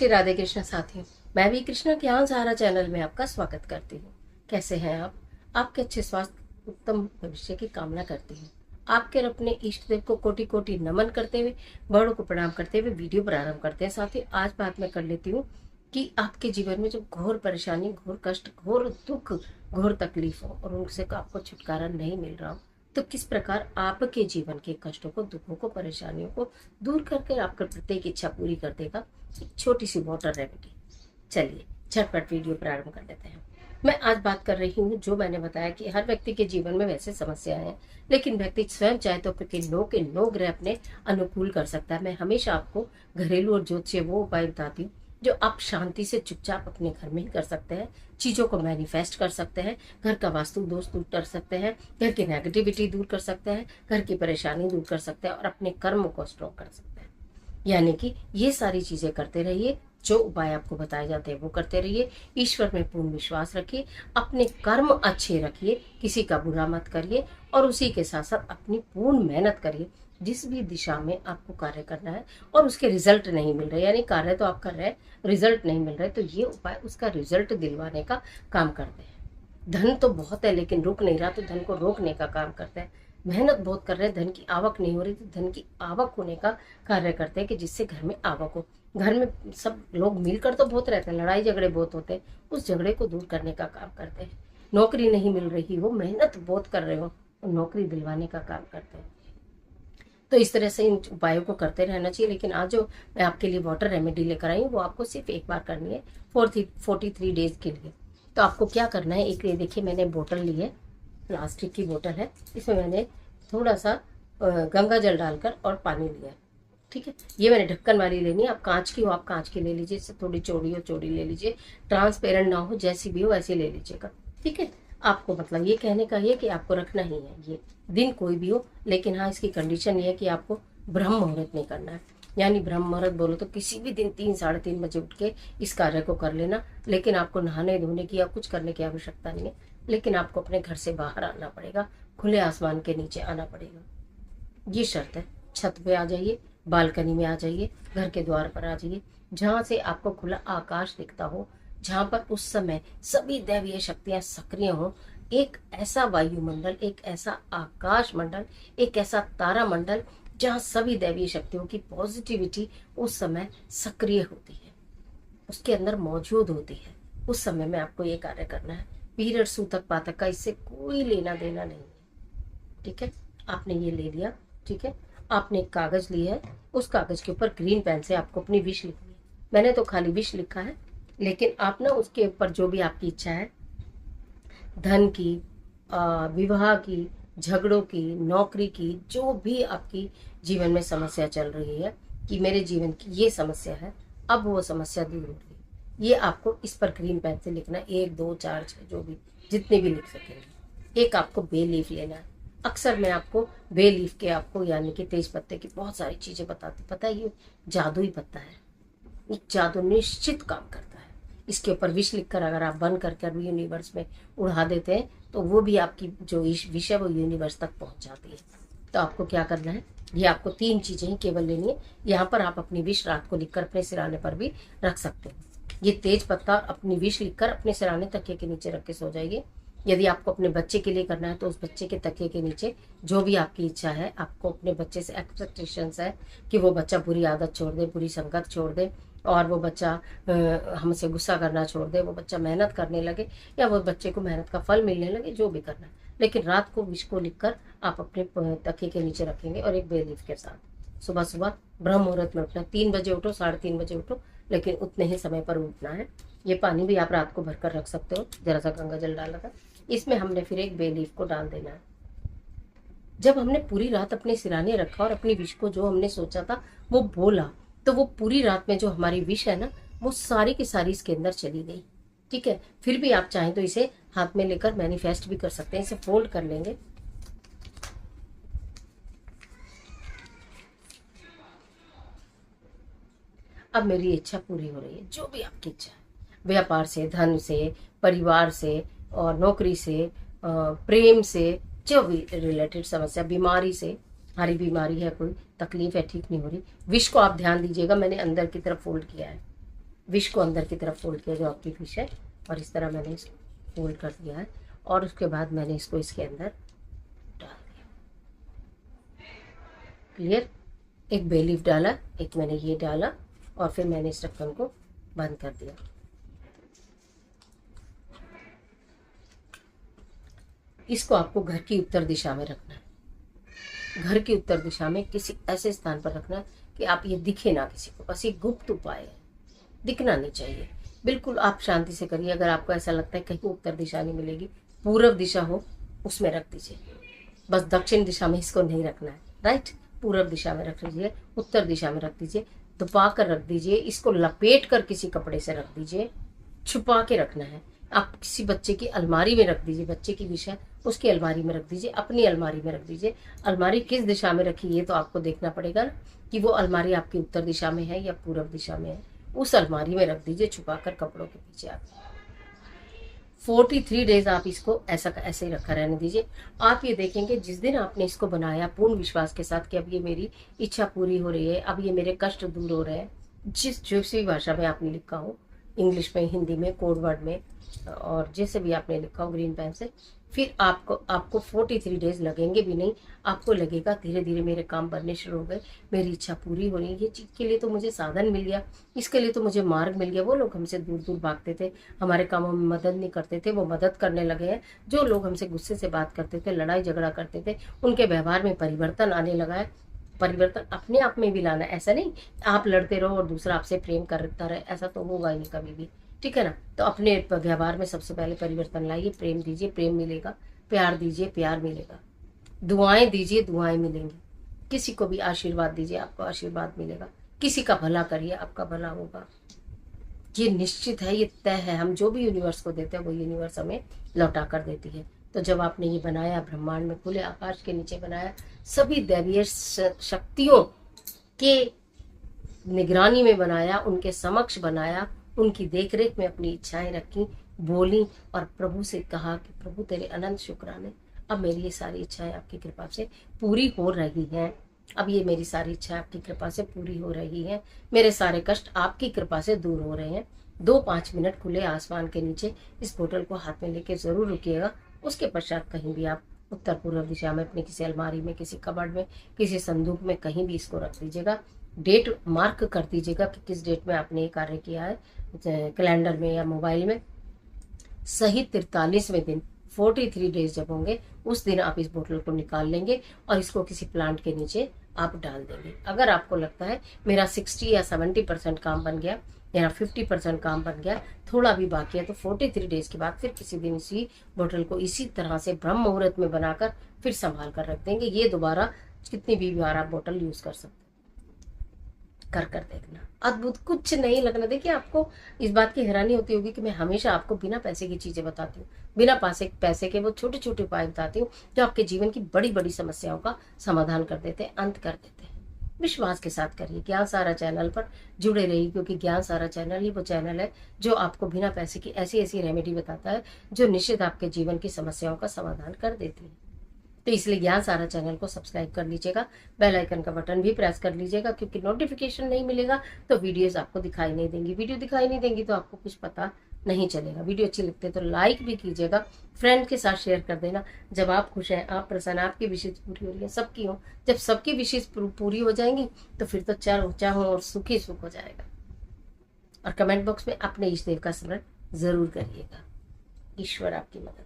श्री राधे कृष्ण साथियों, मैं भी कृष्णा ज्ञान सहारा चैनल में आपका स्वागत करती हूँ। कैसे हैं आप? आपके अच्छे स्वास्थ्य, उत्तम भविष्य की कामना करती हूँ। आपके और अपने इष्ट देव को कोटि कोटि नमन करते हुए, बड़ों को प्रणाम करते हुए वीडियो प्रारंभ करते हैं। साथियों, आज बात मैं कर लेती हूँ कि आपके जीवन में जो घोर परेशानी, घोर कष्ट, घोर दुख, घोर तकलीफ हो और उनसे आपको छुटकारा नहीं मिल रहा हो, तो किस प्रकार आपके जीवन के कष्टों को, दुखों को, परेशानियों को दूर करके आपका प्रत्येक इच्छा पूरी कर देगा एक छोटी सी वाटर रेमेडी। चलिए झटपट वीडियो प्रारंभ कर लेते हैं। मैं आज बात कर रही हूँ, जो मैंने बताया कि हर व्यक्ति के जीवन में वैसे समस्याएं हैं, लेकिन व्यक्ति स्वयं चाहे तो के नो ग्रह अपने अनुकूल कर सकता है। मैं हमेशा आपको घरेलू और ज्योतिषीय वो उपाय बताती हूँ जो आप शांति से चुपचाप अपने घर में ही कर सकते हैं। चीजों को मैनिफेस्ट कर सकते हैं, घर का वास्तु दोष दूर कर सकते हैं, घर की नेगेटिविटी दूर कर सकते हैं, घर की परेशानी दूर कर सकते हैं और अपने कर्म को स्ट्रॉन्ग कर सकते हैं। यानी कि ये सारी चीजें करते रहिए, जो उपाय आपको बताए जाते हैं वो करते रहिए। ईश्वर में पूर्ण विश्वास रखिए, अपने कर्म अच्छे रखिए, किसी का बुरा मत करिए और उसी के साथ साथ अपनी पूर्ण मेहनत करिए। जिस भी दिशा में आपको कार्य करना है और उसके रिजल्ट नहीं मिल रहे, यानी कार्य तो आप कर रहे हैं, रिजल्ट नहीं मिल रहे, तो ये उपाय उसका रिजल्ट दिलवाने का काम करते हैं। धन तो बहुत है लेकिन रुक नहीं रहा, तो धन को रोकने का काम करते हैं। मेहनत बहुत कर रहे हैं, धन की आवक नहीं हो रही, तो धन की आवक होने का कार्य करते हैं कि जिससे घर में आवक हो। घर में सब लोग मिलकर तो बहुत रहते हैं, लड़ाई झगड़े बहुत होते हैं, उस झगड़े को दूर करने का काम करते हैं। नौकरी नहीं मिल रही हो, मेहनत बहुत कर रहे हो, तो नौकरी दिलवाने का काम करते हैं। तो इस तरह से इन उपायों को करते रहना चाहिए। लेकिन आज जो मैं आपके लिए वाटर रेमेडी लेकर आई हूँ, वो आपको सिर्फ एक बार करनी है 43 डेज के लिए। तो आपको क्या करना है, एक ये देखिए मैंने बोतल ली है, प्लास्टिक की बोतल है, इसमें मैंने थोड़ा सा गंगा जल डालकर और पानी लिया है। ठीक है, ये मैंने ढक्कन वाली लेनी है। आप कांच की हो, आप कांच की ले लीजिए, इससे थोड़ी चौड़ी हो चौड़ी ले लीजिए, ट्रांसपेरेंट ना हो, जैसी भी हो वैसी ले लीजिएगा। ठीक है, आपको मतलब ये कहने का ये कि आपको रखना ही है, ये दिन कोई भी हो, लेकिन हाँ इसकी कंडीशन ये है कि आपको ब्रह्म मुहूर्त नहीं करना है। यानी ब्रह्म मुहूर्त बोलो तो किसी भी दिन 3 साढ़े 3 बजे उठ के इस कार्य को कर लेना। लेकिन आपको नहाने धोने की या कुछ करने की आवश्यकता नहीं है, लेकिन आपको अपने घर से बाहर आना पड़ेगा, खुले आसमान के नीचे आना पड़ेगा, ये शर्त है। छत पे आ जाइए, बालकनी में आ जाइए, घर के द्वार पर आ जाइए, जहां से आपको खुला आकाश दिखता हो, जहां पर उस समय सभी दैवीय शक्तियां सक्रिय हो। एक ऐसा वायुमंडल, एक ऐसा आकाश मंडल, एक ऐसा तारा मंडल जहां सभी दैवीय शक्तियों की पॉजिटिविटी उस समय सक्रिय होती है, उसके अंदर मौजूद होती है। उस समय में आपको ये कार्य करना है। पीरियड, सूतक पातक का इससे कोई लेना देना नहीं है। ठीक है, आपने ये ले लिया। ठीक है, आपने एक कागज लिया है, उस कागज के ऊपर ग्रीन पेन से आपको अपनी विश लिखनी है। मैंने तो खाली विश लिखा है, लेकिन आप ना उसके ऊपर जो भी आपकी इच्छा है, धन की, विवाह की, झगड़ों की, नौकरी की, जो भी आपकी जीवन में समस्या चल रही है कि मेरे जीवन की ये समस्या है, अब वो समस्या दूर हो रही, ये आपको इस पर ग्रीन पेन से लिखना है। 1 2 4 6 जो भी, जितने भी लिख सकेंगे। एक आपको बे लीफ लेना है। अक्सर मैं आपको बे लीफ के आपको यानी कि तेज पत्ते की बहुत सारी चीजें बताती, पता है ये जादुई पत्ता है, जादू निश्चित काम करता है। इसके ऊपर विश लिखकर अगर आप बंद करके यूनिवर्स में उड़ा देते हैं, तो वो भी आपकी जो विश है वो यूनिवर्स तक पहुंच जाती है। तो आपको क्या करना है, ये आपको 3 चीजें ही केवल लेनी है। यहाँ पर आप अपनी विश रात को लिखकर अपने सिराने पर भी रख सकते हैं। ये तेज पत्ता अपनी विश लिखकर अपने सिराने तकिए के नीचे रख के सो जाइए। यदि आपको अपने बच्चे के लिए करना है, तो उस बच्चे के तकिए के नीचे जो भी आपकी इच्छा है, आपको अपने बच्चे से एक्सपेक्टेशंस है कि वो बच्चा बुरी आदत छोड़ दे, बुरी संगत छोड़ दे, और वो बच्चा हमसे गुस्सा करना छोड़ दे, वो बच्चा मेहनत करने लगे, या वो बच्चे को मेहनत का फल मिलने लगे, जो भी करना है। लेकिन रात को विश को लिखकर आप अपने तकिए के नीचे रखेंगे, और एक बे लीफ के साथ सुबह सुबह ब्रह्म मुहूर्त में उठना। 3 बजे उठो, 3:30 बजे उठो, लेकिन उतने ही समय पर उठना है। ये पानी भी आप रात को भरकर रख सकते हो, जरा सा गंगा जल डाला था, इसमें हमने फिर एक बे लीफ को डाल देना है। जब हमने पूरी रात अपने सिराने रखा और अपनी विश को जो हमने सोचा था वो बोला, तो वो पूरी रात में जो हमारी विश है ना, वो सारी की सारी इसके अंदर चली गई। ठीक है, फिर भी आप चाहें तो इसे हाथ में लेकर मैनिफेस्ट भी कर सकते हैं। इसे फोल्ड कर लेंगे, अब मेरी इच्छा पूरी हो रही है, जो भी आपकी इच्छा है, व्यापार से, धन से, परिवार से और नौकरी से, प्रेम से, जो भी रिलेटेड समस्या, बीमारी से, हमारी बीमारी है, कोई तकलीफ है, ठीक नहीं हो रही, विश को आप ध्यान दीजिएगा, मैंने अंदर की तरफ फोल्ड किया है। विश को अंदर की तरफ फोल्ड किया जो आपकी विश है, और इस तरह मैंने इसको फोल्ड कर दिया है। और उसके बाद मैंने इसको इसके अंदर डाल दिया। क्लियर? एक बे लीफ डाला, एक मैंने ये डाला, और फिर मैंने इस ढक्कन को बंद कर दिया। इसको आपको घर की उत्तर दिशा में रखना है। घर की उत्तर दिशा में किसी ऐसे स्थान पर रखना है कि आप ये दिखे ना किसी को, बस ये गुप्त उपाय है, दिखना नहीं चाहिए। बिल्कुल आप शांति से करिए। अगर आपको ऐसा लगता है कहीं उत्तर दिशा नहीं मिलेगी, पूर्व दिशा हो उसमें रख दीजिए। बस दक्षिण दिशा में इसको नहीं रखना है, राइट? पूर्व दिशा में रख लीजिए, उत्तर दिशा में रख दीजिए, दबा कर रख दीजिए, इसको लपेट कर किसी कपड़े से रख दीजिए, छुपा के रखना है। आप किसी बच्चे की अलमारी में रख दीजिए, बच्चे की विषय उसकी अलमारी में रख दीजिए, अपनी अलमारी में रख दीजिए। अलमारी किस दिशा में रखी ये तो आपको देखना पड़ेगा ना, कि वो अलमारी आपकी उत्तर दिशा में है या पूर्व दिशा में है। उस अलमारी में रख दीजिए, छुपा कर कपड़ों के पीछे। आप 43 डेज आप इसको ऐसे ही रखा रहने दीजिए। आप ये देखेंगे जिस दिन आपने इसको बनाया पूर्ण विश्वास के साथ कि अब ये मेरी इच्छा पूरी हो रही है, अब ये मेरे कष्ट दूर हो रहे हैं, जिस भी भाषा में आपने लिखा हो, इंग्लिश में, हिंदी में, कोड वर्ड में, और जैसे भी आपने लिखा हो ग्रीन पेन से, फिर आपको 43 डेज लगेंगे भी नहीं। आपको लगेगा धीरे धीरे मेरे काम बनने शुरू हो गए, मेरी इच्छा पूरी हो रही है, ये चीज़ के लिए तो मुझे साधन मिल गया, इसके लिए तो मुझे मार्ग मिल गया। वो लोग हमसे दूर दूर भागते थे, हमारे कामों में मदद नहीं करते थे, वो मदद करने लगे हैं। जो लोग हमसे गुस्से से बात करते थे, लड़ाई झगड़ा करते थे, उनके व्यवहार में परिवर्तन आने लगा है। परिवर्तन अपने आप में भी लाना, ऐसा नहीं आप लड़ते रहो और दूसरा आपसे प्रेम करता रहे, ऐसा तो होगा ही नहीं कभी भी, ठीक है ना? तो अपने व्यवहार में सबसे पहले परिवर्तन लाइए, प्रेम दीजिए, प्रेम मिलेगा, प्यार दीजिए, प्यार मिलेगा, दुआएं दीजिए, दुआएं मिलेंगी, किसी को भी आशीर्वाद दीजिए, आपको आशीर्वाद मिलेगा, किसी का भला करिए, आपका भला होगा। ये निश्चित है, ये तय है। हम जो भी यूनिवर्स को देते हैं वो यूनिवर्स हमें लौटा कर देती है। तो जब आपने ये बनाया, ब्रह्मांड में खुले आकाश के नीचे बनाया, सभी दैवीय शक्तियों के निगरानी में बनाया, उनके समक्ष बनाया, उनकी देखरेख में अपनी इच्छाएं रखी, बोली और प्रभु से कहा कि प्रभु तेरे अनंत शुक्राने, अब मेरी ये सारी इच्छाएं आपकी कृपा से पूरी हो रही हैं। अब ये मेरी सारी इच्छाएं आपकी कृपा से पूरी हो रही हैं, मेरे सारे कष्ट आपकी कृपा से दूर हो रहे हैं। 2-5 मिनट खुले आसमान के नीचे इस बोतल को हाथ में लेके जरूर रुकिएगा। उसके पश्चात कहीं भी आप उत्तर पूर्व दिशा में अपनी किसी अलमारी में, किसी कबर्ड में, किसी संदूक में कहीं भी इसको रख दीजिएगा। डेट मार्क कर दीजिएगा कि किस डेट में आपने ये कार्य किया है, कैलेंडर में या मोबाइल में। सही 43वें दिन 43 डेज जब होंगे उस दिन आप इस बोतल को निकाल लेंगे और इसको किसी प्लांट के नीचे आप डाल देंगे। अगर आपको लगता है मेरा 60 या 70% काम बन गया या 50% काम बन गया, थोड़ा भी बाकी है, तो 43 डेज के बाद फिर किसी दिन इसी बोतल को इसी तरह से ब्रह्म मुहूर्त में बनाकर फिर संभाल कर रख देंगे। ये दोबारा कितनी भी बार आप बोतल यूज कर सकते, कर देखना, अद्भुत, कुछ नहीं लगना। देखिए आपको इस बात की हैरानी होती होगी कि मैं हमेशा आपको बिना पैसे की चीजें बताती हूँ, बिना पैसे के वो छोटे छोटे उपाय बताती हूँ जो आपके जीवन की बड़ी बड़ी समस्याओं का समाधान कर देते हैं, अंत कर देते हैं। विश्वास के साथ करिए, ज्ञान सारा चैनल पर जुड़े रहिए, क्योंकि ज्ञान सारा चैनल ही वो चैनल है जो आपको बिना पैसे की ऐसी ऐसी रेमेडी बताता है जो निश्चित आपके जीवन की समस्याओं का समाधान कर देती है। तो इसलिए ज्ञान सारा चैनल को सब्सक्राइब कर लीजिएगा, बेल आइकन का बटन भी प्रेस कर लीजिएगा, क्योंकि नोटिफिकेशन नहीं मिलेगा तो वीडियोस आपको दिखाई नहीं देंगी, वीडियो दिखाई नहीं देंगी तो आपको कुछ पता नहीं चलेगा। वीडियो अच्छी लगती है तो लाइक भी कीजिएगा, फ्रेंड के साथ शेयर कर देना। जब आप खुश हैं, आप प्रसन्न, आपकी विशेष पूरी हो रही है, सबकी हो, जब सबकी विशेष पूरी हो जाएंगी तो फिर तो चाहो और सुखी सुख हो जाएगा। और कमेंट बॉक्स में अपने इष्ट देव का स्मरण जरूर करिएगा। ईश्वर आपकी मदद